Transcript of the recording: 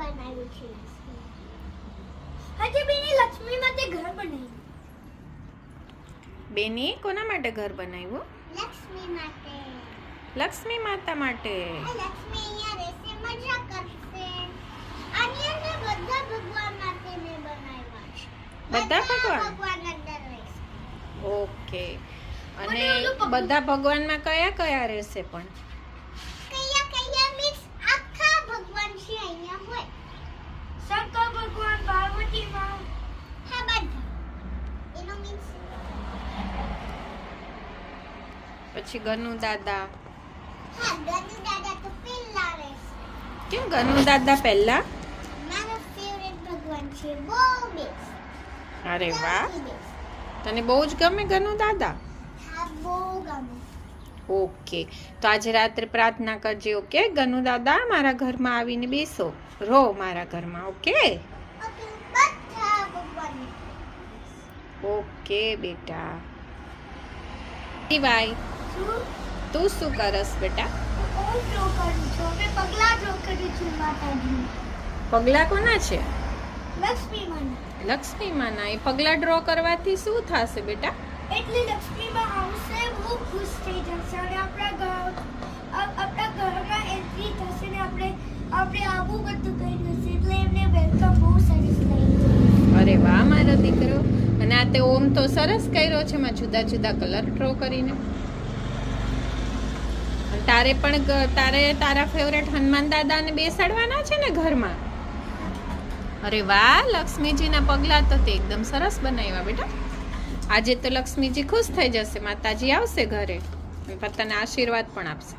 બનાવ્યું છે હજી બેની લક્ષ્મી માટે ઘર બનાવ્યું. બેની કોના માટે ઘર બનાવ્યું? લક્ષ્મી માટે. લક્ષ્મી માતા માટે. લક્ષ્મી અહીંયા રહેશે, મજા કરશે. અહીંયા બધા ભગવાન માટે મેં બનાવ્યા છે. બધા ભગવાન અંદર રહેશે. ઓકે. અને બધા ભગવાનમાં કયા કયા રહેશે પણ? કયા મિક્સ આખા ભગવાન છે અહીંયા હોય. શંકર ભગવાન, પાર્વતી માં, હા બધા. એનો મિક્સ. પછી ગનુ દાદા. હા, ગનુ દાદા તો પહેલા રહેશે. કેમ ગનુ દાદા પહેલા? મારો ફેવરેટ ભગવાન છે, બહુ બેસ્ટ. અરે વાહ, તને બહુ જ ગમે ગનુ દાદા? હા, બહુ ગમે. ઓકે, તો આજે રાત્રે પ્રાર્થના કરજે. ઓકે, ગનુ દાદા મારા ઘરમાં આવીને બેસો, રહો મારા ઘરમાં. ઓકે બધા ભગવાન. ઓકે બેટા. ભાઈ તું શું કરસ બેટા? હું ડ્રો કરું છું. મેં પગલા ડ્રો કર્યું છું માતાજી. પગલા કોના છે? લક્ષ્મી માના. લક્ષ્મી માના. એ પગલા ડ્રો કરવાથી શું થશે બેટા? એટલે લક્ષ્મી માં આવશે, બહુ ખુશ થઈ જશે અને આપણા ઘરમાં એન્ટ્રી થશે ને આપણે આવું બધું કરી દશે એટલે એમને વેલકમ બહુ સરસ લાગ્યું. અરે વાહ મારો દીકરો. અને આ તે ઓમ તો સરસ કર્યો છે, માં જુદા જુદા કલર ડ્રો કરીને. તારે પણ તારા ફેવરેટ હનુમાન દાદાને બેસાડવાના છે ને ઘરમાં? અરે વાહ, લક્ષ્મીજીના પગલા તો તે એકદમ સરસ બનાવ્યા બેટા. આજે તો લક્ષ્મીજી ખુશ થઈ જશે, માતાજી આવશે ઘરે અને તને આશીર્વાદ પણ આપશે.